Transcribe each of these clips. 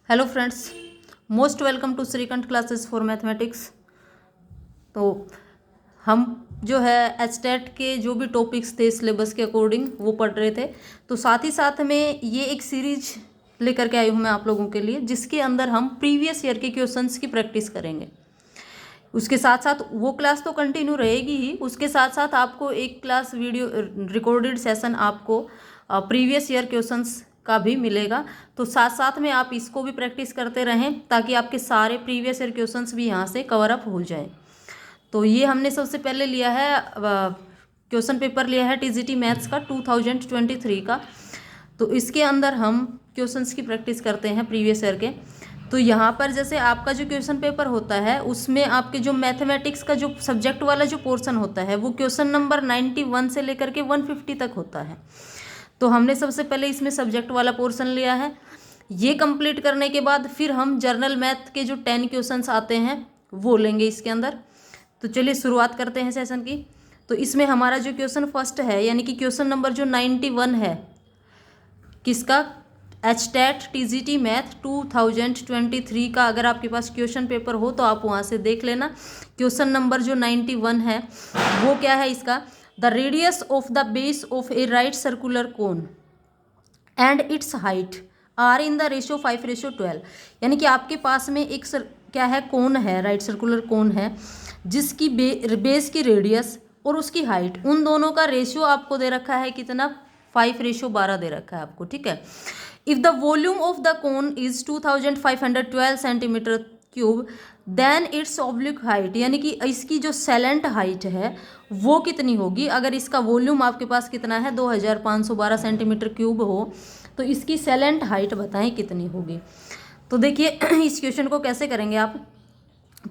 Hello friends, most welcome to Shrikanth classes for mathematics. तो हम जो है एचटेट के जो भी टॉपिक्स थे सिलेबस के अकॉर्डिंग वो पढ़ रहे थे। तो साथ ही साथ में ये एक सीरीज लेकर के आई हूँ मैं आप लोगों के लिए, जिसके अंदर हम प्रीवियस ईयर के क्वेश्चंस की प्रैक्टिस करेंगे। उसके साथ साथ वो क्लास तो कंटिन्यू रहेगी ही, उसके साथ साथ आपको एक क्लास वीडियो रिकॉर्डेड सेशन आपको प्रीवियस ईयर क्वेश्चंस का भी मिलेगा। तो साथ साथ में आप इसको भी प्रैक्टिस करते रहें ताकि आपके सारे प्रीवियस ईयर क्वेश्चंस भी यहाँ से कवर अप हो जाए। तो ये हमने सबसे पहले लिया है क्वेश्चन पेपर लिया है टीजीटी मैथ्स का 2023 का। तो इसके अंदर हम क्वेश्चंस की प्रैक्टिस करते हैं प्रीवियस ईयर के। तो यहाँ पर जैसे आपका जो क्वेश्चन पेपर होता है उसमें आपके जो मैथमेटिक्स का जो सब्जेक्ट वाला जो पोर्शन होता है वो क्वेश्चन नंबर 91 से लेकर के 150 तक होता है। तो हमने सबसे पहले इसमें सब्जेक्ट वाला पोर्शन लिया है। ये कंप्लीट करने के बाद फिर हम जर्नल मैथ के जो 10 क्वेश्चंस आते हैं वो लेंगे इसके अंदर। तो चलिए शुरुआत करते हैं सेशन की। तो इसमें हमारा जो क्वेश्चन फर्स्ट है यानी कि क्वेश्चन नंबर जो 91 है किसका, एचटेट टीजीटी मैथ 2023 का। अगर आपके पास क्वेश्चन पेपर हो तो आप वहाँ से देख लेना। क्वेश्चन नंबर जो 91 है वो क्या है इसका, the radius of the base of a right circular cone and its height are in the ratio 5:12। यानी कि आपके पास में एक क्या है, कोन है, राइट सर्कुलर कोन है, जिसकी बेस की रेडियस और उसकी हाइट, उन दोनों का रेशियो आपको दे रखा है कितना, 5:12 दे रखा है आपको। ठीक है। If the volume of the cone is 2512 centimetre cube then its oblique height, यानी कि इसकी जो सेलेंट हाइट है वो कितनी होगी। अगर इसका वॉल्यूम आपके पास कितना है 2512 सेंटीमीटर क्यूब हो तो इसकी सेलेंट हाइट बताएं कितनी होगी। तो देखिए इस क्वेश्चन को कैसे करेंगे आप।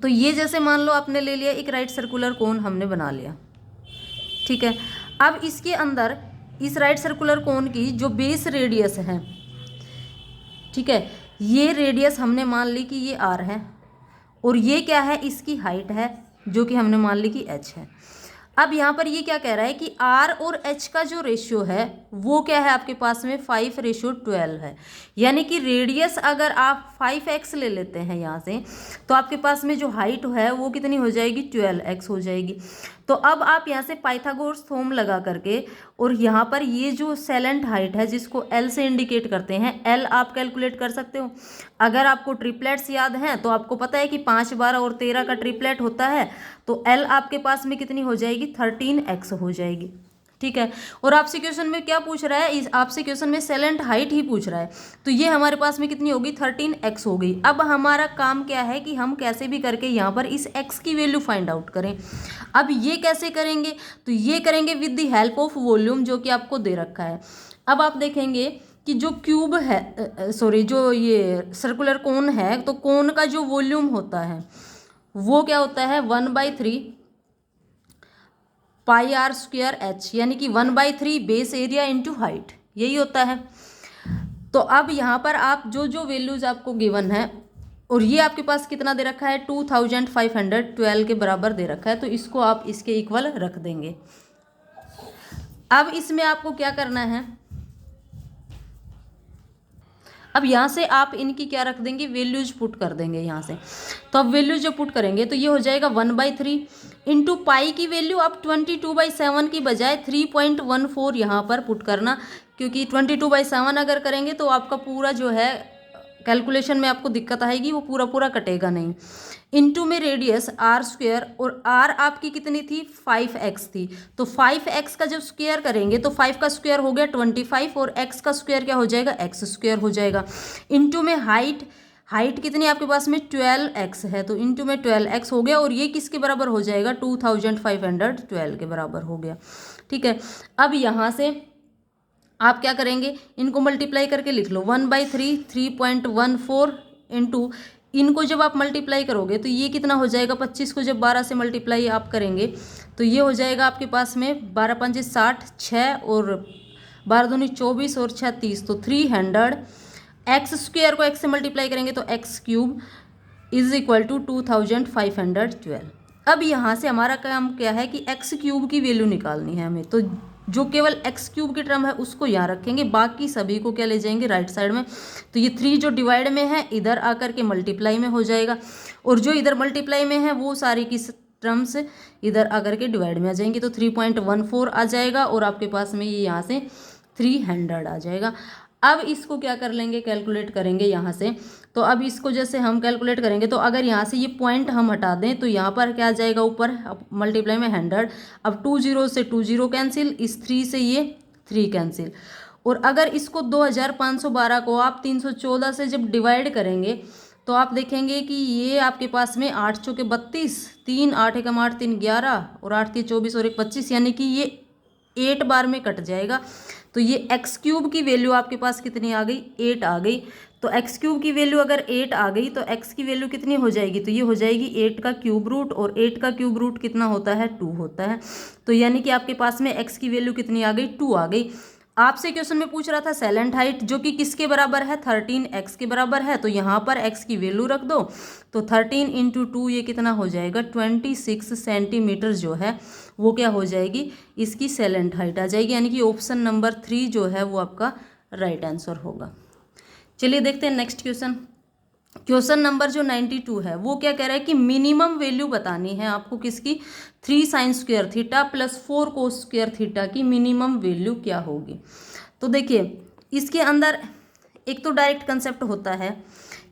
तो ये जैसे मान लो आपने ले लिया एक राइट सर्कुलर कोन हमने बना लिया, ठीक है। अब इसके अंदर इस राइट सर्कुलर कोन की जो बेस रेडियस है, ठीक है, ये रेडियस हमने मान ली कि ये आर है और ये क्या है, इसकी हाइट है जो कि हमने मान ली कि एच है। अब यहाँ पर ये क्या कह रहा है कि आर और एच का जो रेशियो है वो क्या है आपके पास में 5:12 है। यानी कि रेडियस अगर आप 5x ले लेते हैं यहाँ से तो आपके पास में जो हाइट है वो कितनी हो जाएगी, 12x हो जाएगी। तो अब आप यहाँ से पाइथागोरस थ्योरम लगा करके और यहाँ पर ये जो सेलेंट हाइट है जिसको L से इंडिकेट करते हैं, L आप कैलकुलेट कर सकते हो। अगर आपको ट्रिपलेट्स याद हैं तो आपको पता है कि 5, 12 और 13 का ट्रिपलेट होता है। तो L आपके पास में कितनी हो जाएगी, 13x हो जाएगी। ठीक है। और आपसे क्वेश्चन में क्या पूछ रहा है, आपसे क्वेश्चन में सेलेंट हाइट ही पूछ रहा है। तो ये हमारे पास में कितनी होगी, 13x हो गई। अब हमारा काम क्या है कि हम कैसे भी करके यहाँ पर इस x की वैल्यू फाइंड आउट करें। अब ये कैसे करेंगे, तो ये करेंगे with the help of volume जो कि आपको दे रखा है। अब आप देखेंगे कि जो क्यूब है, सॉरी, जो ये सर्कुलर कोन है, तो कोन का जो वॉल्यूम होता है वो क्या होता है, 1/3 पाई आर स्क्वायर एच, यानी कि 1/3 बेस एरिया इंटू हाइट, यही होता है। तो अब यहाँ पर आप जो जो वैल्यूज आपको गिवन है और ये आपके पास कितना दे रखा है, 2512 के बराबर दे रखा है, तो इसको आप इसके इक्वल रख देंगे। अब इसमें आपको क्या करना है, अब यहाँ से आप इनकी क्या रख देंगे, वैल्यूज पुट कर देंगे यहाँ से। तो अब वैल्यूज जो पुट करेंगे तो ये हो जाएगा 1/3 इंटू पाई की वैल्यू आप 22/7 की बजाय 3.14 यहाँ पर पुट करना, क्योंकि 22/7 अगर करेंगे तो आपका पूरा जो है कैलकुलेशन में आपको दिक्कत आएगी, वो पूरा पूरा कटेगा नहीं। इनटू में रेडियस आर स्क्वायर, और आर आपकी कितनी थी, 5x थी। तो 5x का जब स्क्वायर करेंगे तो 5 का स्क्वायर हो गया 25 और x का स्क्वायर क्या हो जाएगा, x स्क्वायर हो जाएगा। इनटू में हाइट, हाइट कितनी आपके पास में 12x है, तो इनटू में 12x हो गया और ये किसके बराबर हो जाएगा, 2512 के बराबर हो गया। ठीक है। अब यहाँ से आप क्या करेंगे, इनको मल्टीप्लाई करके लिख लो, 1/3 3.14 इंटू, इनको जब आप मल्टीप्लाई करोगे तो ये कितना हो जाएगा, 25 को जब 12 से मल्टीप्लाई आप करेंगे तो ये हो जाएगा आपके पास में 12 पंजे 60, 6 और 12 दूनी 24 और 6 30, तो 300। एक्स स्क्वायर को एक्स से मल्टीप्लाई करेंगे तो x cube is equal to 2512। अब यहाँ से हमारा काम क्या है कि एक्स क्यूब की वैल्यू निकालनी है हमें। तो जो केवल एक्स क्यूब की टर्म है उसको यहाँ रखेंगे, बाकी सभी को क्या ले जाएंगे राइट साइड में। तो ये 3 जो डिवाइड में है इधर आकर के मल्टीप्लाई में हो जाएगा, और जो इधर मल्टीप्लाई में है वो सारी की टर्म्स इधर आकर के डिवाइड में आ जाएंगी। तो 3.14 आ जाएगा और आपके पास में ये यहाँ से 300 आ जाएगा। अब इसको क्या कर लेंगे, कैलकुलेट करेंगे यहाँ से। तो अब इसको जैसे हम कैलकुलेट करेंगे तो अगर यहाँ से ये पॉइंट हम हटा दें तो यहाँ पर क्या आ जाएगा ऊपर, अब मल्टीप्लाई में 100। अब 2 0 से 2 0 कैंसिल, इस 3 से ये 3 कैंसिल। और अगर इसको 2512 को आप 314 से जब डिवाइड करेंगे तो आप देखेंगे कि ये आपके पास में 8 चौके 32, 3 8 एकम 8 3 11 और 8 3 24 और 1 25, यानी कि ये 8 बार में कट जाएगा। तो ये एक्स क्यूब की वैल्यू आपके पास कितनी आ गई, 8 आ गई। तो एक्स क्यूब की वैल्यू अगर 8 आ गई तो एक्स की वैल्यू कितनी हो जाएगी, तो ये हो जाएगी 8 का क्यूब रूट, और 8 का क्यूब रूट कितना होता है, 2 होता है। तो यानी कि आपके पास में एक्स की वैल्यू कितनी आ गई, 2 आ गई। आपसे क्वेश्चन में पूछ रहा था सेलेंट हाइट, जो कि किसके बराबर है, 13x के बराबर है। तो यहाँ पर x की वैल्यू रख दो, तो 13 × 2 ये कितना हो जाएगा, 26 सेंटीमीटर जो है वो क्या हो जाएगी, इसकी सेलेंट हाइट आ जाएगी। यानी कि ऑप्शन नंबर 3 जो है वो आपका राइट आंसर होगा। चलिए देखते हैं नेक्स्ट क्वेश्चन। क्वेश्चन नंबर जो 92 है वो क्या कह रहा है कि मिनिमम वैल्यू बतानी है आपको किसकी, 3 sin square theta plus 4 cos square theta की मिनिमम वैल्यू क्या होगी। तो देखिए इसके अंदर एक तो डायरेक्ट कंसेप्ट होता है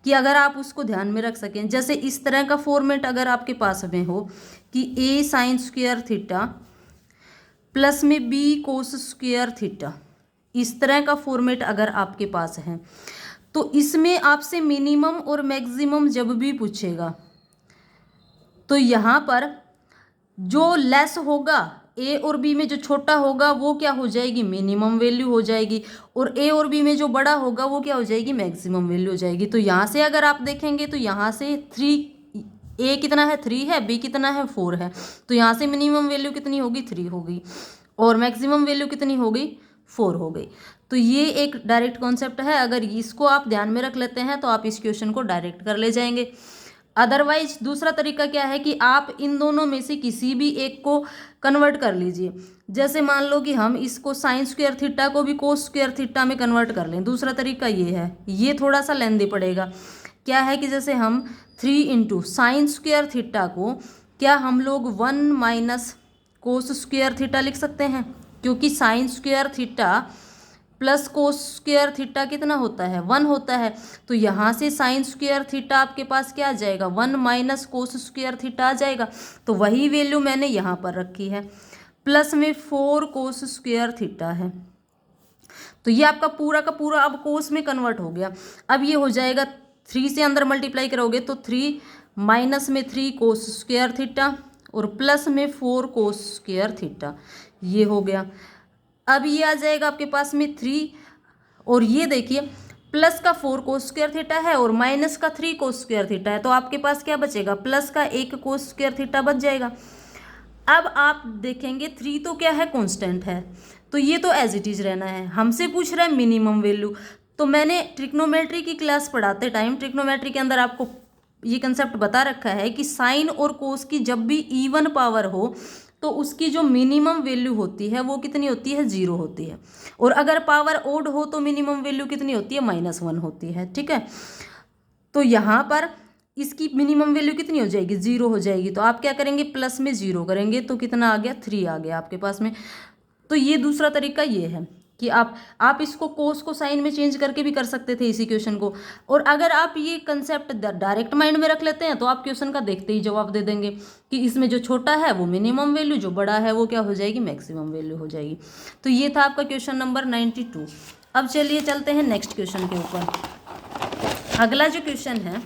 कि अगर आप उसको ध्यान में रख सकें, जैसे इस तरह का फॉर्मेट अगर आपके पास में हो कि a sin square theta plus में b cos स्क्वायर थीटा, इस तरह का फॉर्मेट अगर आपके पास है तो इसमें आपसे मिनिमम और मैक्सिमम जब भी पूछेगा तो यहाँ पर जो लेस होगा ए और बी में, जो छोटा होगा वो क्या हो जाएगी, मिनिमम वैल्यू हो जाएगी, और ए और बी में जो बड़ा होगा वो क्या हो जाएगी, मैक्सिमम वैल्यू हो जाएगी। तो यहाँ से अगर आप देखेंगे तो यहाँ से 3, ए कितना है 3 है, बी कितना है 4 है, तो यहाँ से मिनिमम वैल्यू कितनी होगी 3 होगी, और मैक्सिमम वैल्यू कितनी हो गई 4 हो गई। तो ये एक डायरेक्ट कॉन्सेप्ट है, अगर इसको आप ध्यान में रख लेते हैं तो आप इस क्वेश्चन को डायरेक्ट कर ले जाएंगे। अदरवाइज दूसरा तरीका क्या है कि आप इन दोनों में से किसी भी एक को कन्वर्ट कर लीजिए। जैसे मान लो कि हम इसको साइन स्क्वायर थीटा को भी कोस स्क्वायर थीटा में कन्वर्ट कर लें। दूसरा तरीका ये है, ये थोड़ा सा लेंदी पड़ेगा। क्या है कि जैसे हम 3 × साइन स्क्वायर थीटा को क्या हम लोग 1 माइनस कोस स्क्वायर थीटा लिख सकते हैं, क्योंकि sine square theta plus cos square theta कितना होता है, 1 होता है। तो यहाँ से साइन स्क्वायर थीटा आपके पास क्या आ जाएगा, 1 माइनस कोस स्क्वायर थीटा आ जाएगा। तो वही वैल्यू मैंने यहाँ पर रखी है, प्लस में 4 कोस स्क्वायर थीटा है। तो ये आपका पूरा का पूरा अब कोस में कन्वर्ट हो गया। अब ये हो जाएगा 3 से अंदर मल्टीप्लाई करोगे तो 3 माइनस में 3 कोस स्क्वायर थीटा और प्लस में 4 कोस स्क्वायर थीटा, ये हो गया। अब ये आ जाएगा आपके पास में 3, और ये देखिए प्लस का 4 कोस स्क्वायर थीटा है और माइनस का 3 कोस स्क्वायर थीटा है, तो आपके पास क्या बचेगा, प्लस का 1 कोस स्क्वायर थीटा बच जाएगा। अब आप देखेंगे 3 तो क्या है, कांस्टेंट है, तो ये तो एज इट इज रहना है। हमसे पूछ रहा है मिनिमम वैल्यू, तो मैंने ट्रिग्नोमेट्री की क्लास पढ़ाते टाइम ट्रिग्नोमेट्री के अंदर आपको ये कंसेप्ट बता रखा है कि साइन और कोस की जब भी इवन पावर हो तो उसकी जो मिनिमम वैल्यू होती है वो कितनी होती है, 0 होती है, और अगर पावर ओड हो तो मिनिमम वैल्यू कितनी होती है, -1 होती है। ठीक है, तो यहाँ पर इसकी मिनिमम वैल्यू कितनी हो जाएगी, 0 हो जाएगी। तो आप क्या करेंगे, प्लस में 0 करेंगे तो कितना आ गया, 3 आ गया आपके पास में। तो ये दूसरा तरीका ये है कि आप इसको कोस को साइन में चेंज करके भी कर सकते थे इसी क्वेश्चन को, और अगर आप ये कंसेप्ट डायरेक्ट माइंड में रख लेते हैं तो आप क्वेश्चन का देखते ही जवाब दे देंगे कि इसमें जो छोटा है वो मिनिमम वैल्यू, जो बड़ा है वो क्या हो जाएगी, मैक्सिमम वैल्यू हो जाएगी। तो ये था आपका क्वेश्चन नंबर 92। अब चलिए चलते हैं नेक्स्ट क्वेश्चन के ऊपर। अगला जो क्वेश्चन है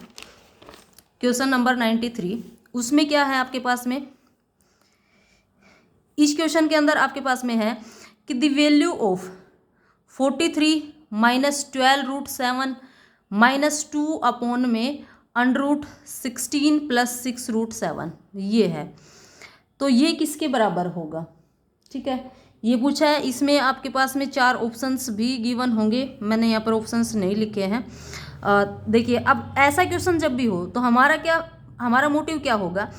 क्वेश्चन नंबर 93, उसमें क्या है आपके पास में, इस क्वेश्चन के अंदर आपके पास में है कि the value of 43 minus 12√7 minus 2 upon में √16 प्लस 6√7 ये है। तो ये किसके बराबर होगा, ठीक है, ये पूछा है। इसमें आपके पास में 4 ऑप्शंस भी गिवन होंगे, मैंने यहाँ पर ऑप्शंस नहीं लिखे हैं। देखिए अब ऐसा क्वेश्चन जब भी हो तो हमारा मोटिव क्या होगा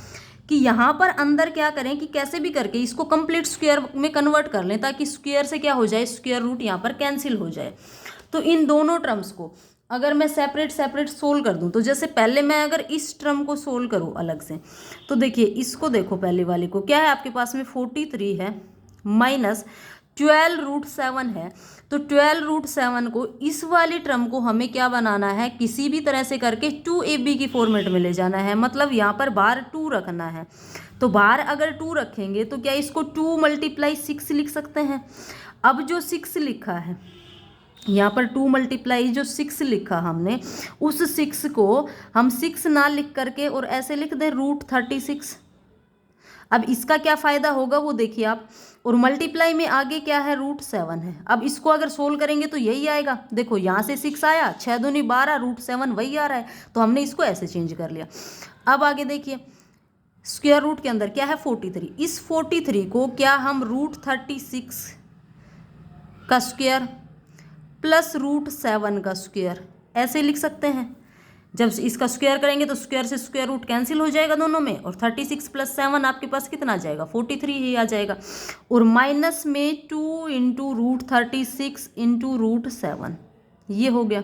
कि यहाँ पर अंदर क्या करें कि कैसे भी करके इसको कंप्लीट स्क्वायर में कन्वर्ट कर लें, ताकि स्क्वायर से क्या हो जाए, स्क्वायर रूट यहाँ पर कैंसिल हो जाए। तो इन दोनों टर्म्स को अगर मैं सेपरेट सेपरेट सोल्व कर दूं, तो जैसे पहले मैं अगर इस टर्म को सोल्व करूं अलग से, तो देखिए इसको देखो, पहले वाले को क्या है आपके पास में 43 है माइनस 12√7 है। तो 12√7 को इस वाली टर्म को हमें क्या बनाना है, किसी भी तरह से करके 2ab की फॉर्मेट में ले जाना है, मतलब यहाँ पर बाहर 2 रखना है। तो बाहर अगर 2 रखेंगे तो क्या इसको 2 × 6 लिख सकते हैं। अब जो 6 लिखा है यहाँ पर 2 × जो 6 लिखा हमने, उस 6 को हम 6 ना लिख करके और ऐसे लिख दें √36। अब इसका क्या फ़ायदा होगा वो देखिए आप, और मल्टीप्लाई में आगे क्या है, √7 है। अब इसको अगर सोल्व करेंगे तो यही आएगा, देखो यहाँ से 6 आया, 6 दूनी 12, √7 वही आ रहा है, तो हमने इसको ऐसे चेंज कर लिया। अब आगे देखिए स्क्वायर रूट के अंदर क्या है 43, इस 43 को क्या हम √36 का स्क्वायर प्लस √7 का स्क्वायर ऐसे लिख सकते हैं। जब इसका स्क्वायर करेंगे तो स्क्वायर से स्क्वायर रूट कैंसिल हो जाएगा दोनों में, और 36 + 7 आपके पास कितना आ जाएगा, 43 ही आ जाएगा। और माइनस में 2 × √36 × √7, ये हो गया।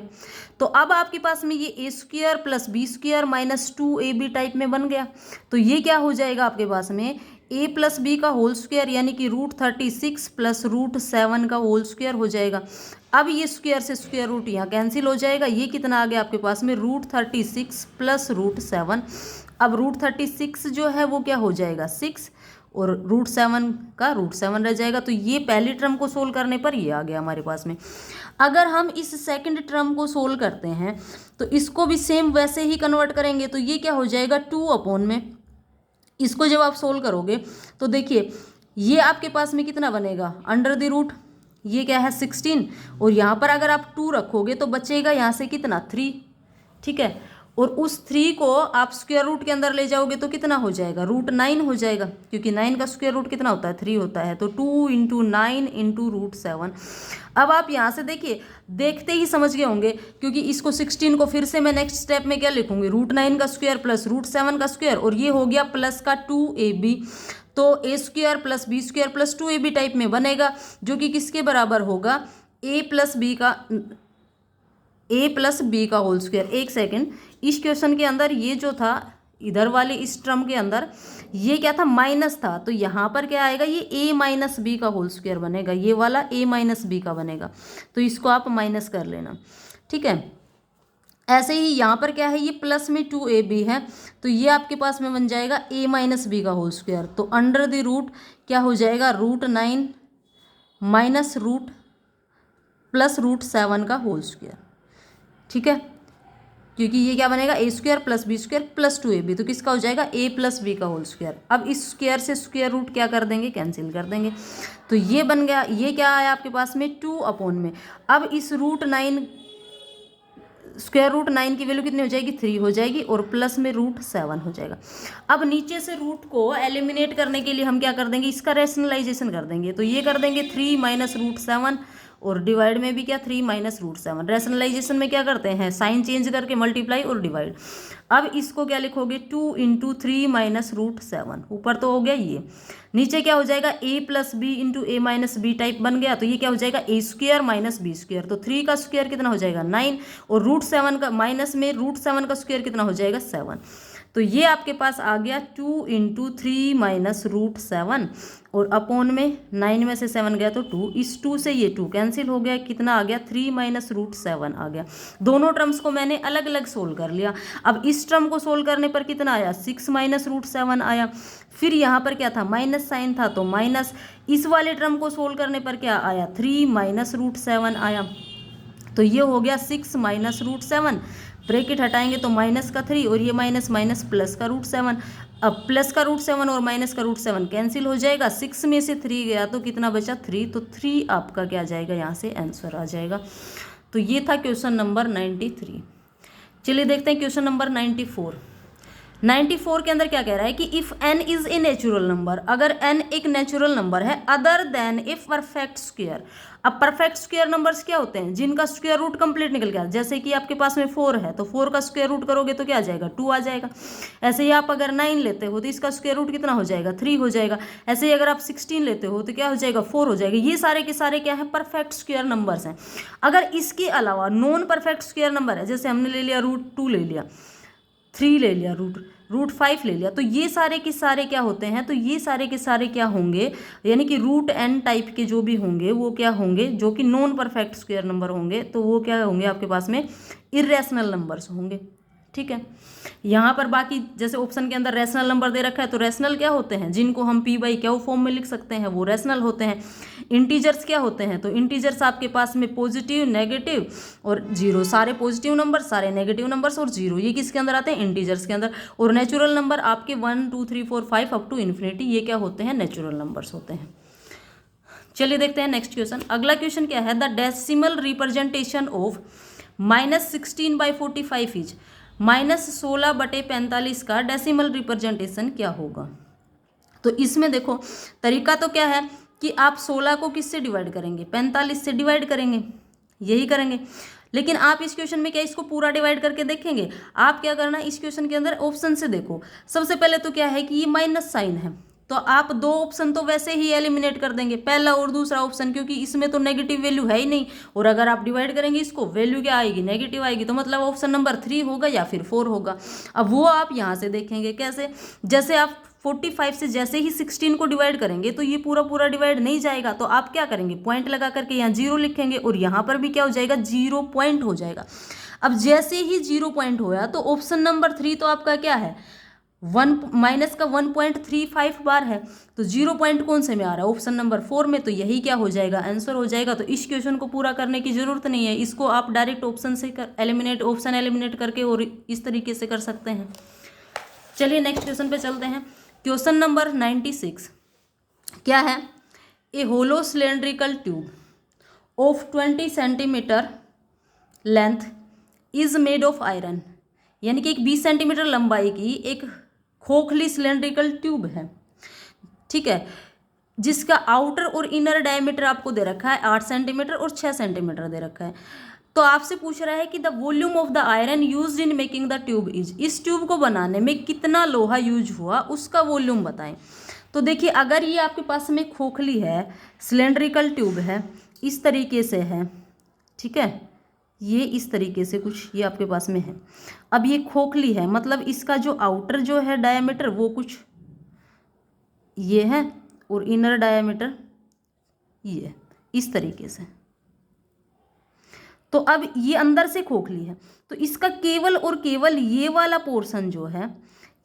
तो अब आपके पास में ये a² + b² minus 2ab type में बन गया। तो ये क्या हो जाएगा आपके पास में a + b का होल स्क्वायर, यानी कि √36 + √7 का होल स्क्वायर हो जाएगा। अब ये स्क्वायर से स्क्वायर रूट यहाँ कैंसिल हो जाएगा, ये कितना आ गया आपके पास में √36 + √7। अब √36 जो है वो क्या हो जाएगा 6, और √7 का √7 रह जाएगा। तो ये पहली टर्म को सोल्व करने पर ये आ गया हमारे पास में। अगर हम इस सेकंड टर्म को सोल्व करते हैं तो इसको भी सेम वैसे ही कन्वर्ट करेंगे, तो ये क्या हो जाएगा 2 में, इसको जब आप सोल्व करोगे तो देखिए ये आपके पास में कितना बनेगा, √, ये क्या है 16, और यहाँ पर अगर आप 2 रखोगे तो बचेगा यहाँ से कितना 3, ठीक है। और उस 3 को आप स्क्वायर रूट के अंदर ले जाओगे तो कितना हो जाएगा, √9 हो जाएगा, क्योंकि 9 का स्क्वायर रूट कितना होता है 3 होता है। तो 2 × 9 × √7। अब आप यहाँ से देखिए, देखते ही समझ गए होंगे, क्योंकि इसको 16 को फिर से मैं नेक्स्ट स्टेप में क्या लिखूंगी, √9 का स्क्वायर प्लस √7 का स्क्वायर, और ये हो गया प्लस का 2ab। तो a² + b² + 2ab टाइप में बनेगा, जो कि किसके बराबर होगा, a + b का होल स्क्वायर। एक सेकेंड, इस क्वेश्चन के अंदर ये जो था इधर वाले इस टर्म के अंदर ये क्या था, माइनस था, तो यहाँ पर क्या आएगा, ये a - b का होल स्क्वायर बनेगा, ये वाला a - b का बनेगा। तो इसको आप माइनस कर लेना, ठीक है। ऐसे ही यहाँ पर क्या है, ये प्लस में 2ab है, तो ये आपके पास में बन जाएगा a - b का होल स्क्वायर। तो अंडर द रूट क्या हो जाएगा, √9 माइनस रूट प्लस √7 का होल स्क्वायर, ठीक है। क्योंकि ये क्या बनेगा, a² + b² + 2ab, तो किसका हो जाएगा a + b का होल स्क्वायर। अब इस स्क्वायर से स्क्वायर रूट क्या कर देंगे, कैंसिल कर देंगे। तो ये बन गया, ये क्या आया आपके पास में 2 में। अब इस √9 स्क्वायर रूट 9 की वैल्यू कितनी हो जाएगी, 3 हो जाएगी, और प्लस में √7 हो जाएगा। अब नीचे से रूट को एलिमिनेट करने के लिए हम क्या कर देंगे, इसका रैशनलाइजेशन कर देंगे। तो ये कर देंगे 3 - √7, और डिवाइड में भी क्या 3 - √7। रैशनलाइजेशन में क्या करते हैं, साइन चेंज करके मल्टीप्लाई और डिवाइड। अब इसको क्या लिखोगे, 2 × 3 - √7, ऊपर तो हो गया ये, नीचे क्या हो जाएगा a + b × a - b type बन गया। तो ये क्या हो जाएगा a² - b²। तो 3 का स्क्वायर कितना हो जाएगा 9, और √7 का माइनस में √7 का स्क्वायर कितना हो जाएगा 7। तो ये आपके पास आ गया 2 × 3 - √7, और अपॉन में 9 में से 7 गया तो 2, इस 2 से ये 2 कैंसिल हो गया, कितना आ गया 3 - √7 आ गया। दोनों टर्म्स को मैंने अलग अलग सोल्व कर लिया। अब इस टर्म को सोल्व करने पर कितना आया, 6 - √7 आया। फिर यहाँ पर क्या था, माइनस साइन था, तो माइनस। इस वाले टर्म को सोल्व करने पर क्या आया, 3 - √7 आया। तो ये हो गया 6 - √7, ब्रैकेट हटाएंगे तो माइनस का 3, और ये माइनस माइनस प्लस का √7। अब प्लस का √7 और माइनस का √7 कैंसिल हो जाएगा, 6 में से 3 गया तो कितना बचा 3, तो 3 आपका क्या आ जाएगा, यहाँ से आंसर आ जाएगा। तो ये था क्वेश्चन नंबर 93। चलिए देखते हैं क्वेश्चन नंबर 94। 94 के अंदर क्या कह रहा है कि if n is a natural number, अगर n एक नेचुरल नंबर है other than a perfect square. अब परफेक्ट स्क्वायर नंबर्स क्या होते हैं? जिनका स्क्वायर रूट कंप्लीट निकल गया। जैसे कि आपके पास में 4 है तो 4 का स्क्वायर रूट करोगे तो क्या आ जाएगा? 2 आ जाएगा। ऐसे ही आप अगर 9 लेते हो तो इसका स्क्वायर रूट कितना हो जाएगा? 3 हो जाएगा। ऐसे ही अगर आप 16 लेते हो तो क्या हो जाएगा? 4 हो जाएगा। ये सारे के सारे क्या है? परफेक्ट स्क्वायर नंबर्स हैं। अगर इसके अलावा नॉन परफेक्ट स्क्वायर नंबर है, जैसे हमने ले लिया √2 ले लिया, 3 ले लिया, √5 ले लिया, तो ये सारे के सारे क्या होते हैं? तो ये सारे के सारे क्या होंगे? यानी कि √n टाइप के जो भी होंगे वो क्या होंगे? जो कि नॉन परफेक्ट स्क्वायर नंबर होंगे, तो वो क्या होंगे आपके पास में? इरेशनल नंबर्स होंगे। ठीक है। यहाँ पर बाकी जैसे ऑप्शन के अंदर रैशनल नंबर दे रखा है, तो रैशनल क्या होते हैं? जिनको हम p/q फॉर्म में लिख सकते हैं वो रैशनल होते हैं। इंटीजर्स क्या होते हैं? तो इंटीजर्स आपके पास में पॉजिटिव, नेगेटिव और जीरो, सारे पॉजिटिव नंबर, सारे नेगेटिव नंबर्स और जीरो, ये किसके अंदर आते हैं? इंटीजर्स के अंदर। और नेचुरल नंबर आपके 1 2 3 4 5 अप टू इन्फिनिटी, ये क्या होते हैं? नेचुरल नंबर्स होते हैं। चलिए देखते हैं नेक्स्ट क्वेश्चन। अगला क्वेश्चन क्या है? The decimal representation of -16/45 is, -16/45 का डेसिमल रिप्रेजेंटेशन क्या होगा? तो इसमें देखो तरीका तो क्या है कि आप 16 को किससे डिवाइड करेंगे? 45 से डिवाइड करेंगे, यही करेंगे। लेकिन आप इस क्वेश्चन में क्या इसको पूरा डिवाइड करके देखेंगे? आप क्या करना, इस क्वेश्चन के अंदर ऑप्शन से देखो। सबसे पहले तो क्या है कि ये माइनस साइन है, तो आप 2 ऑप्शन तो वैसे ही एलिमिनेट कर देंगे, पहला और दूसरा ऑप्शन, क्योंकि इसमें तो नेगेटिव वैल्यू है ही नहीं। और अगर आप डिवाइड करेंगे इसको, वैल्यू क्या आएगी? नेगेटिव आएगी। तो मतलब ऑप्शन नंबर 3 होगा या फिर 4 होगा। अब वो आप यहाँ से देखेंगे कैसे? जैसे आप 45 से जैसे ही 16 को डिवाइड करेंगे तो ये पूरा पूरा डिवाइड नहीं जाएगा, तो आप क्या करेंगे? पॉइंट लगा करके यहाँ 0 लिखेंगे और यहाँ पर भी क्या हो जाएगा? 0 पॉइंट हो जाएगा। अब जैसे ही 0 पॉइंट होया तो ऑप्शन नंबर 3 तो आपका क्या है? 1 - 1.35 बार है, तो 0 पॉइंट कौन से में आ रहा है? ऑप्शन नंबर 4 में। तो यही क्या हो जाएगा? आंसर हो जाएगा। तो इस क्वेश्चन को पूरा करने की जरूरत नहीं है, इसको आप डायरेक्ट ऑप्शन से ऑप्शन एलिमिनेट करके और इस तरीके से कर सकते हैं। चलिए नेक्स्ट क्वेश्चन पे चलते हैं। क्वेश्चन नंबर 96 क्या है? A hollow cylindrical tube of 20 centimetre length is made of iron, यानी कि एक 20 सेंटीमीटर लंबाई की एक खोखली सिलेंड्रिकल ट्यूब है, ठीक है, जिसका आउटर और इनर डायमीटर आपको दे रखा है 8 सेंटीमीटर और 6 सेंटीमीटर दे रखा है। तो आपसे पूछ रहा है कि the volume of the iron used in making the tube is, इस ट्यूब को बनाने में कितना लोहा यूज हुआ उसका वॉल्यूम बताएं। तो देखिए अगर ये आपके पास में खोखली है, सिलेंड्रिकल ट्यूब है, इस तरीके से है, ठीक है, ये इस तरीके से कुछ ये आपके पास में है। अब ये खोखली है, मतलब इसका जो आउटर जो है डायमीटर वो कुछ ये है और इनर डायमीटर ये इस तरीके से। तो अब ये अंदर से खोखली है, तो इसका केवल और केवल ये वाला पोर्शन जो है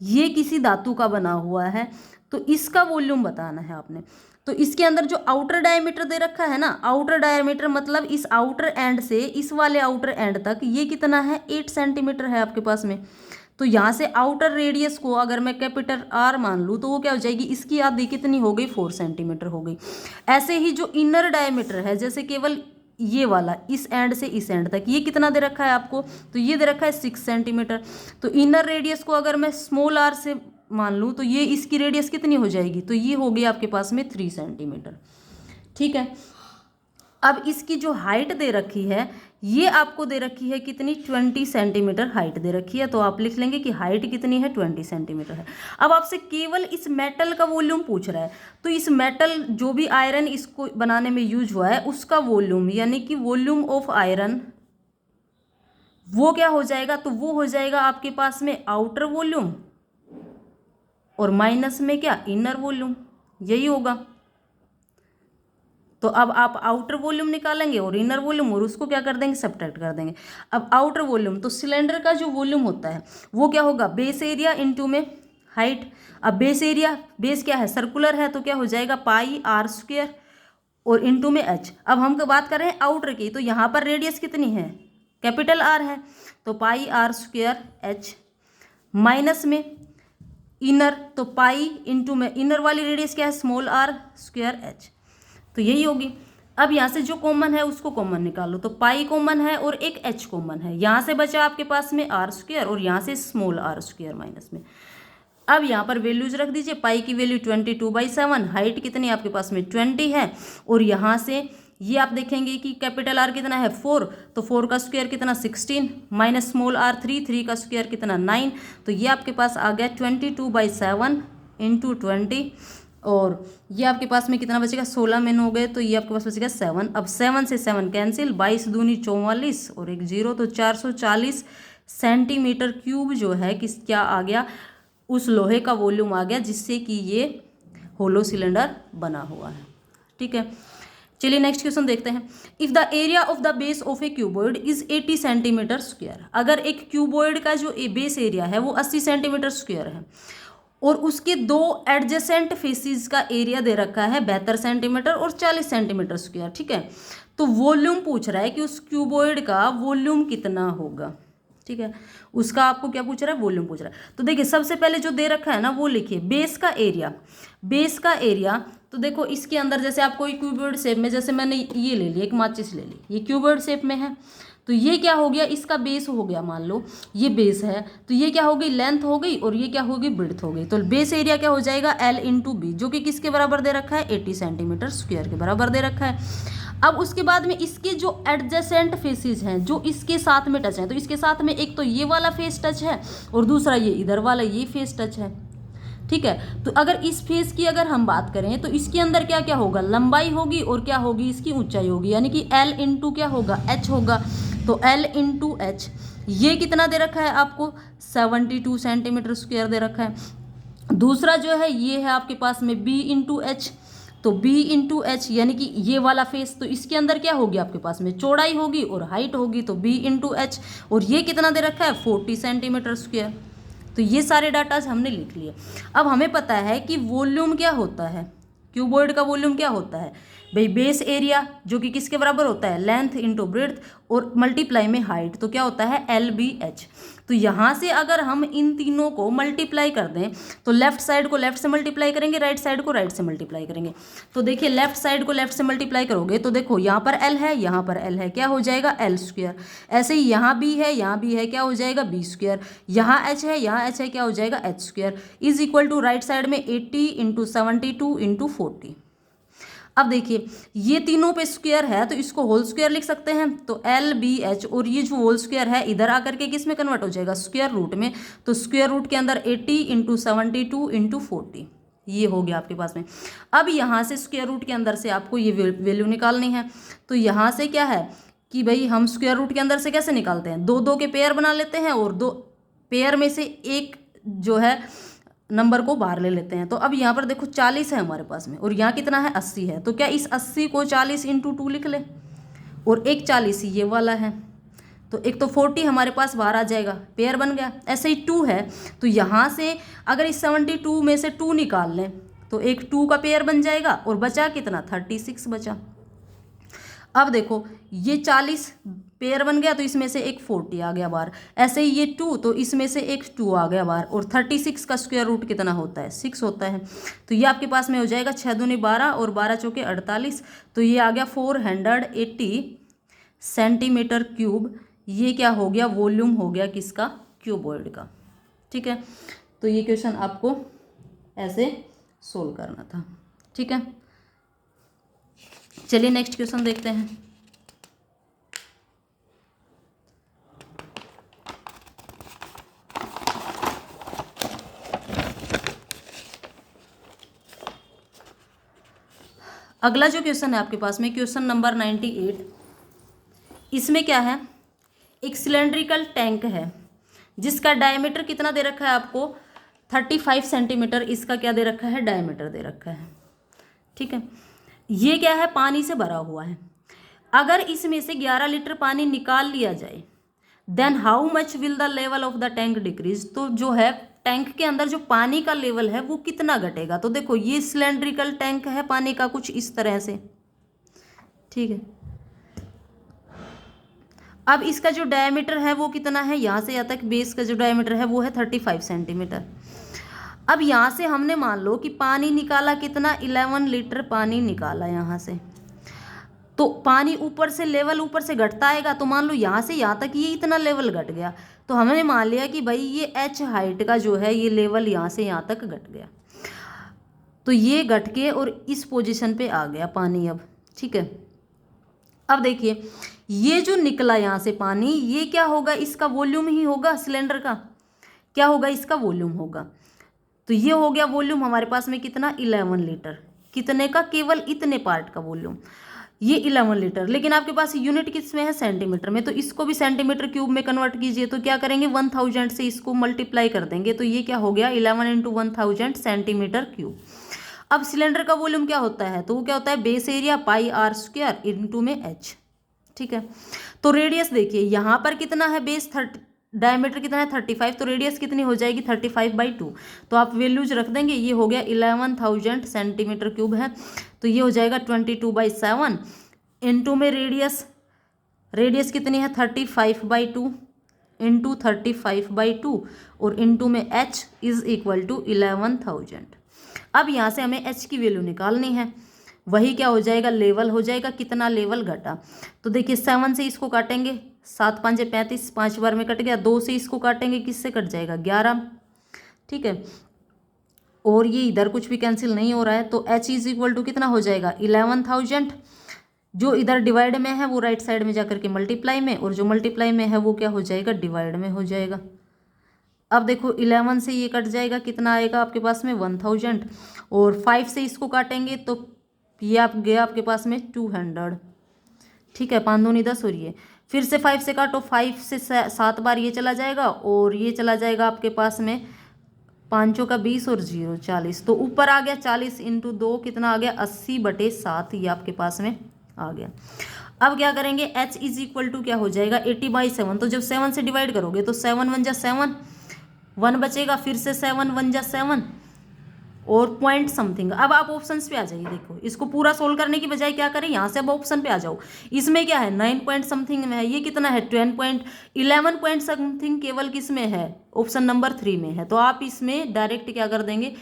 ये किसी धातु का बना हुआ है, तो इसका वॉल्यूम बताना है आपने। तो इसके अंदर जो आउटर डायमीटर दे रखा है ना, आउटर डायमीटर मतलब इस आउटर एंड से इस वाले आउटर एंड तक ये कितना है? 8 सेंटीमीटर है आपके पास में। तो यहाँ से आउटर रेडियस को अगर मैं कैपिटल R मान लूँ तो वो क्या हो जाएगी? इसकी आधी कितनी हो गई? 4 सेंटीमीटर हो गई। ऐसे ही जो इनर डायमीटर है, जैसे केवल ये वाला इस एंड से इस एंड तक, ये कितना दे रखा है आपको? तो ये दे रखा है 6 सेंटीमीटर। तो इनर रेडियस को अगर मैं स्मॉल r से मान लूँ तो ये इसकी रेडियस कितनी हो जाएगी? तो ये हो गई आपके पास में 3 सेंटीमीटर, ठीक है। अब इसकी जो हाइट दे रखी है ये आपको दे रखी है कितनी? 20 सेंटीमीटर हाइट दे रखी है। तो आप लिख लेंगे कि हाइट कितनी है? 20 सेंटीमीटर है। अब आपसे केवल इस मेटल का वॉल्यूम पूछ रहा है, तो इस मेटल जो भी आयरन इसको बनाने में यूज हुआ है उसका वॉल्यूम, यानी कि वॉल्यूम ऑफ आयरन, वो क्या हो जाएगा? तो वो हो जाएगा आपके पास में आउटर वॉल्यूम और माइनस में क्या? इनर वॉल्यूम, यही होगा। तो अब आप आउटर वॉल्यूम निकालेंगे और इनर वॉल्यूम और उसको क्या कर देंगे? सब्ट्रैक्ट कर देंगे। अब आउटर वॉल्यूम, तो सिलेंडर का जो वॉल्यूम होता है वो क्या होगा? बेस एरिया इनटू में हाइट। अब बेस एरिया, बेस क्या है? सर्कुलर है, तो क्या हो जाएगा? πr² और इनटू में h। अब हम बात कर रहे हैं आउटर की, तो यहाँ पर रेडियस कितनी है? कैपिटल R है, तो πr² h माइनस में इनर, तो पाई इनटू में इनर वाली रेडियस क्या है? Small r² h। तो यही होगी। अब यहाँ से जो कॉमन है उसको कॉमन निकालो, तो पाई कॉमन है और एक एच कॉमन है, यहाँ से बचा आपके पास में आर स्क्वायर और यहाँ से स्मॉल आर स्क्वायर माइनस में। अब यहाँ पर वैल्यूज रख दीजिए, पाई की वैल्यू 22/7, हाइट कितनी आपके पास में 20 है, और यहाँ से ये आप देखेंगे कि कैपिटल आर कितना है 4, तो 4 का स्क्वायर कितना 16 माइनस स्मॉल आर 3 का स्क्वायर कितना 9, तो ये आपके पास आ गया 22/7 इंटू 20, और ये आपके पास में कितना बचेगा 16 में हो गए, तो ये आपके पास बचेगा 7। अब 7 से 7 कैंसिल, 22 दूनी 44 और एक 0, तो 440 सेंटीमीटर क्यूब जो है किस क्या आ गया, उस लोहे का वॉल्यूम आ गया जिससे कि ये होलो सिलेंडर बना हुआ है। ठीक है, चलिए नेक्स्ट क्वेश्चन देखते हैं। If the area of the base of A cuboid is 80 centimetre square, अगर एक क्यूबॉइड का जो बेस एरिया है वो 80 सेंटीमीटर स्क्वायर है और उसके दो एडजेसेंट फेसिस का एरिया दे रखा है 72 सेंटीमीटर और 40 सेंटीमीटर स्क्वायर। ठीक है, तो वॉल्यूम पूछ रहा है कि उस क्यूबॉइड का वॉल्यूम कितना होगा। ठीक है, उसका आपको क्या पूछ रहा है, वॉल्यूम पूछ रहा है। तो देखिए सबसे पहले जो दे रखा है ना वो लिखिए, बेस का एरिया, बेस का एरिया। तो देखो इसके अंदर जैसे आपको क्यूबॉइड शेप में, जैसे मैंने ये ले लिया, एक माचिस ले ली, ये क्यूबॉइड शेप में है, तो ये क्या हो गया, इसका बेस हो गया, मान लो ये बेस है, तो ये क्या हो गई, लेंथ हो गई, और ये क्या होगी, ब्रेड्थ हो गई। तो बेस एरिया क्या हो जाएगा, L इंटू बी, जो कि किसके बराबर दे रखा है, 80 सेंटीमीटर स्क्वायर के बराबर दे रखा है। अब उसके बाद में इसके जो एडजेसेंट फेसेस हैं, जो इसके साथ में टच हैं, तो इसके साथ में एक तो ये वाला फेस टच है और दूसरा ये इधर वाला ये फेस टच है। ठीक है, तो अगर इस फेस की अगर हम बात करें तो इसके अंदर क्या क्या होगा, लंबाई होगी और क्या होगी, इसकी ऊंचाई होगी, यानी कि L इंटू क्या होगा, H होगा। तो L इंटू एच, ये कितना दे रखा है आपको, 72 सेंटीमीटर स्क्वायर दे रखा है। दूसरा जो है ये है आपके पास में B इंटू एच, तो B इंटू एच यानी कि ये वाला फेस, तो इसके अंदर क्या होगी आपके पास में, चौड़ाई होगी और हाइट होगी, तो B इंटू एच, और ये कितना दे रखा है 40 सेंटीमीटर स्क्वायर। तो ये सारे डाटाज हमने लिख लिए। अब हमें पता है कि वॉल्यूम क्या होता है, क्यूबॉइड का वॉल्यूम क्या होता है भाई, बेस एरिया जो कि किसके बराबर होता है, लेंथ इंटू ब्रेड्थ और मल्टीप्लाई में हाइट, तो क्या होता है LBH। तो यहाँ से अगर हम इन तीनों को मल्टीप्लाई कर दें तो लेफ्ट साइड को लेफ्ट से मल्टीप्लाई करेंगे, राइट साइड को राइट से मल्टीप्लाई करेंगे। तो देखिए लेफ्ट साइड को लेफ्ट से मल्टीप्लाई करोगे तो देखो यहाँ पर L है, यहाँ पर L है, क्या हो जाएगा L स्क्वायर। ऐसे ही यहाँ B है, यहाँ B है, क्या हो जाएगा B स्क्वायर। यहाँ H है, यहाँ H है, क्या हो जाएगा H square, is equal to right side में 80 इंटू 72 इंटू 40। अब देखिए ये तीनों पे स्क्वायर है तो इसको होल स्क्वायर लिख सकते हैं, तो LBH, और ये जो होल स्क्वायर है इधर आकर के किस में कन्वर्ट हो जाएगा, स्क्वायर रूट में। तो स्क्वायर रूट के अंदर 80 इंटू 72 इंटू 40, ये हो गया आपके पास में। अब यहाँ से स्क्वायर रूट के अंदर से आपको ये वैल्यू निकालनी है, तो यहाँ से क्या है कि भाई हम स्क्वायर रूट के अंदर से कैसे निकालते हैं, दो दो के पेयर बना लेते हैं और दो पेयर में से एक जो है नंबर को बाहर ले लेते हैं। तो अब यहाँ पर देखो 40 है हमारे पास में और यहाँ कितना है 80 है, तो क्या इस 80 को 40 इंटू 2 लिख ले, और एक 40 ये वाला है, तो एक तो 40 हमारे पास बाहर आ जाएगा, पेयर बन गया। ऐसे ही 2 है तो यहाँ से अगर इस 72 में से 2 निकाल लें तो एक 2 का पेयर बन जाएगा और बचा कितना 36 बचा। अब देखो ये 40 पेयर बन गया तो इसमें से एक 40 आ गया बाहर, ऐसे ही ये 2 तो इसमें से एक 2 आ गया बाहर, और 36 का स्क्वायर रूट कितना होता है 6 होता है। तो ये आपके पास में हो जाएगा 6 दूनी 12 और 12 चौके 48, तो ये आ गया 480 सेंटीमीटर क्यूब। ये क्या हो गया, वॉल्यूम हो गया किसका, क्यूबॉइड का। ठीक है, तो ये क्वेश्चन आपको ऐसे सोल्व करना था। ठीक है, चलिए नेक्स्ट क्वेश्चन देखते हैं। अगला जो क्वेश्चन है आपके पास में क्वेश्चन नंबर 98, इसमें क्या है, एक सिलेंड्रिकल टैंक है जिसका डायमीटर कितना दे रखा है आपको 35 सेंटीमीटर, इसका क्या दे रखा है, डायमीटर दे रखा है। ठीक है, ये क्या है, पानी से भरा हुआ है। अगर इसमें से 11 लीटर पानी निकाल लिया जाए then how much will the level of the tank decrease, तो जो है टैंक के अंदर जो पानी का लेवल है वो कितना घटेगा। तो देखो ये सिलेंड्रिकल टैंक है पानी का कुछ इस तरह से। ठीक है, अब इसका जो डायमीटर है वो कितना है, यहाँ से यहाँ तक बेस का जो डायमीटर है वो है 35 सेंटीमीटर। अब यहाँ से हमने मान लो कि पानी निकाला कितना, 11 लीटर पानी निकाला यहाँ से। तो पानी ऊपर से लेवल ऊपर से घटता आएगा, तो मान लो यहाँ से यहाँ तक ये इतना लेवल घट गया, तो हमने मान लिया कि भाई ये h हाइट का जो है ये लेवल यहाँ से यहाँ तक घट गया, तो ये घट के और इस पोजीशन पे आ गया पानी अब। ठीक है, अब देखिए ये जो निकला यहाँ से पानी, ये क्या होगा, इसका वॉल्यूम ही होगा सिलेंडर का, क्या होगा, इसका वॉल्यूम होगा। तो ये हो गया वॉल्यूम हमारे पास में कितना, 11 लीटर। कितने का, केवल इतने पार्ट का वॉल्यूम, ये 11 लीटर। लेकिन आपके पास यूनिट किस में है, सेंटीमीटर में, तो इसको भी सेंटीमीटर क्यूब में कन्वर्ट कीजिए। तो क्या करेंगे, 1000 से इसको मल्टीप्लाई कर देंगे, तो ये क्या हो गया, 11 × 1000 सेंटीमीटर क्यूब। अब सिलेंडर का वॉल्यूम क्या होता है, तो वो क्या होता है, बेस एरिया πr² इंटू में h। ठीक है, तो रेडियस देखिए यहाँ पर कितना है, बेस डायमीटर कितना है 35, तो रेडियस कितनी हो जाएगी 35/2। तो आप वैल्यूज रख देंगे, ये हो गया 11000 सेंटीमीटर क्यूब है, तो ये हो जाएगा 22/7 इंटू में रेडियस कितनी है 35/2 इंटू 35/2 और इंटू में h इज इक्वल टू 11000। अब यहाँ से हमें h की वैल्यू निकालनी है, वही क्या हो जाएगा, लेवल हो जाएगा, कितना लेवल घटा। तो देखिए 7 से इसको काटेंगे, 7 × 5 = 35, 5 बार में कट गया। 2 से इसको काटेंगे, किससे कट जाएगा, 11। ठीक है, और ये इधर कुछ भी कैंसिल नहीं हो रहा है, तो h इज इक्वल टू कितना हो जाएगा 11000, जो इधर डिवाइड में है वो राइट साइड में जाकर के मल्टीप्लाई में, और जो मल्टीप्लाई में है वो क्या हो जाएगा, डिवाइड में हो जाएगा। अब देखो 11 से ये कट जाएगा, कितना आएगा आपके पास में 1000, और 5 से इसको काटेंगे तो ये आप गया आपके पास में 200। ठीक है, 5 दूनी 10 और ये फिर से 5 से काटो, 5 से 7 बार ये चला जाएगा, और ये चला जाएगा आपके पास में 5 का 20 और 0 40, तो ऊपर आ गया 40 × 2 कितना आ गया 80/7, ये आपके पास में आ गया। अब क्या करेंगे, h इज इक्वल टू क्या हो जाएगा 80/7, तो जब 7 से डिवाइड करोगे तो 7 × 1 = 7, 1 बचेगा, फिर से 7 × 1 = 7 और पॉइंट समथिंग। अब आप ऑप्शंस पे आ जाइए, देखो इसको पूरा सोल्व करने की बजाय क्या करें, यहाँ से अब ऑप्शन पे आ जाओ। इसमें क्या है 9 पॉइंट समथिंग में है, ये कितना है 11 पॉइंट समथिंग केवल किस में है, ऑप्शन नंबर 3 में है। तो आप इसमें डायरेक्ट क्या कर देंगे,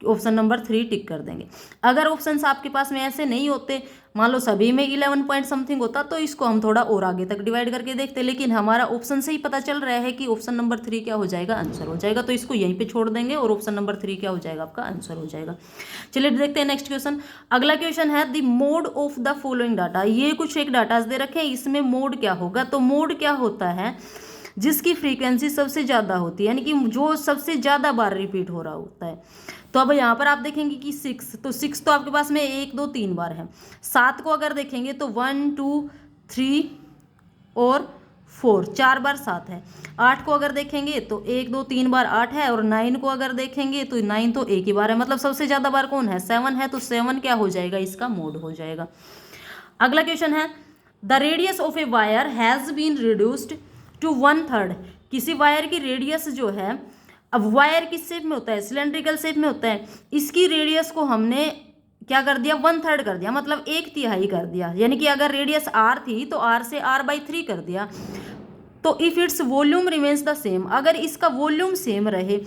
ऑप्शन नंबर 3 टिक कर देंगे। अगर ऑप्शंस आपके पास में ऐसे नहीं होते, मान लो सभी में 11 पॉइंट समथिंग होता, तो इसको हम थोड़ा और आगे तक डिवाइड करके देखते, लेकिन हमारा ऑप्शन से ही पता चल रहा है कि ऑप्शन नंबर 3 क्या हो जाएगा, आंसर हो जाएगा। तो इसको यहीं पे छोड़ देंगे और ऑप्शन नंबर 3 क्या हो जाएगा, आपका आंसर हो जाएगा। चलिए देखते हैं नेक्स्ट क्वेश्चन। अगला क्वेश्चन है the mode of the following data. ये कुछ एक डाटाज दे रखे हैं, इसमें मोड क्या होगा, तो मोड क्या होता है, जिसकी फ्रीक्वेंसी सबसे ज़्यादा होती है, यानी कि जो सबसे ज़्यादा बार रिपीट हो रहा होता है। तो अब यहाँ पर आप देखेंगे कि 6, तो 6 तो आपके पास में 1 2 3 बार है। 7 को अगर देखेंगे तो 1 2 3 और 4, 4 बार 7 है। 8 को अगर देखेंगे तो 1 2 3 बार 8 है, और 9 को अगर देखेंगे तो 9 तो एक ही बार है, मतलब सबसे ज़्यादा बार कौन है, 7 है, तो 7 क्या हो जाएगा, इसका मोड हो जाएगा। अगला क्वेश्चन है the radius of a wire has been reduced to 1/3। किसी वायर की रेडियस जो है, अब वायर किस शेप में होता है, सिलेंड्रिकल शेप में होता है, इसकी रेडियस को हमने क्या कर दिया 1/3 कर दिया, मतलब 1/3 कर दिया। यानी कि अगर रेडियस r थी तो r से r/3 कर दिया। तो if its volume remains the same, अगर इसका वॉल्यूम सेम रहे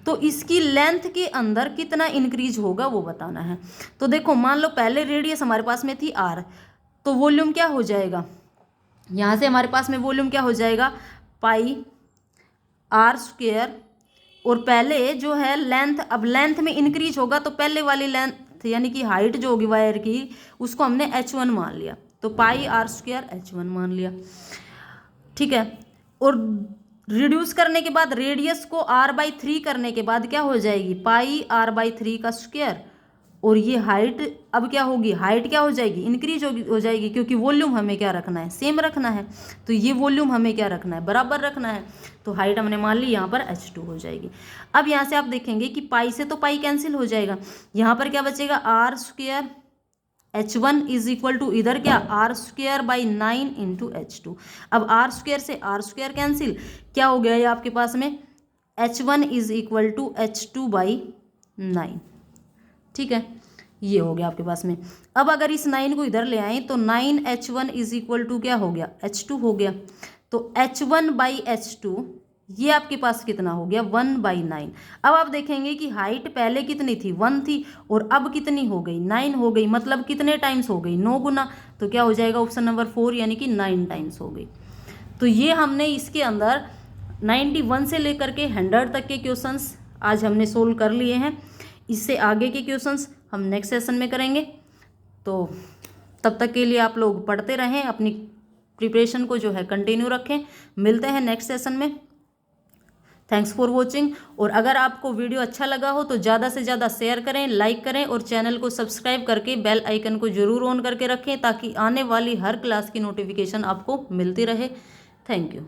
तो इसकी लेंथ के अंदर कितना इंक्रीज होगा वो बताना है। तो देखो मान लो पहले रेडियस हमारे पास में थी r, तो वॉल्यूम क्या हो जाएगा, यहाँ से हमारे पास में वॉल्यूम क्या हो जाएगा πr², और पहले जो है लेंथ, अब लेंथ में इंक्रीज होगा तो पहले वाली लेंथ यानी कि हाइट जो होगी वायर की उसको हमने h1 मान लिया, तो πr² h1 मान लिया। ठीक है, और रिड्यूस करने के बाद रेडियस को r/3 करने के बाद क्या हो जाएगी πr/3², और ये हाइट अब क्या होगी, हाइट क्या हो जाएगी, इंक्रीज हो जाएगी, क्योंकि वॉल्यूम हमें क्या रखना है, सेम रखना है। तो ये वॉल्यूम हमें क्या रखना है, बराबर रखना है, तो हाइट हमने मान ली, यहाँ पर h2 हो जाएगी। अब यहाँ से आप देखेंगे कि पाई से तो पाई कैंसिल हो जाएगा, यहाँ पर क्या बचेगा r² h1 is equal to इधर क्या r²/9 इंटू h2। अब r² से r² कैंसिल, क्या हो गया ये आपके पास में h1 is equal to h2/9। ठीक है, ये हो गया आपके पास में। अब अगर इस 9 को इधर ले आए तो 9h1 इज इक्वल टू क्या हो गया h2 हो गया, तो h1/h2 ये आपके पास कितना हो गया 1/9। अब आप देखेंगे कि हाइट पहले कितनी थी 1 थी, और अब कितनी हो गई 9 हो गई, मतलब कितने टाइम्स हो गई 9 गुना। तो क्या हो जाएगा ऑप्शन नंबर 4 यानी कि 9 टाइम्स हो गई। तो ये हमने इसके अंदर 91 से लेकर के 100 तक के क्वेश्चंस आज हमने सोल्व कर लिए हैं। इससे आगे के क्वेश्चंस हम नेक्स्ट सेशन में करेंगे। तो तब तक के लिए आप लोग पढ़ते रहें, अपनी प्रिपरेशन को जो है कंटिन्यू रखें। मिलते हैं नेक्स्ट सेशन में। Thanks for watching. और अगर आपको वीडियो अच्छा लगा हो तो ज़्यादा से ज़्यादा शेयर करें, लाइक करें और चैनल को सब्सक्राइब करके बेल आइकन को ज़रूर ऑन करके रखें ताकि आने वाली हर क्लास की नोटिफिकेशन आपको मिलती रहे। Thank you.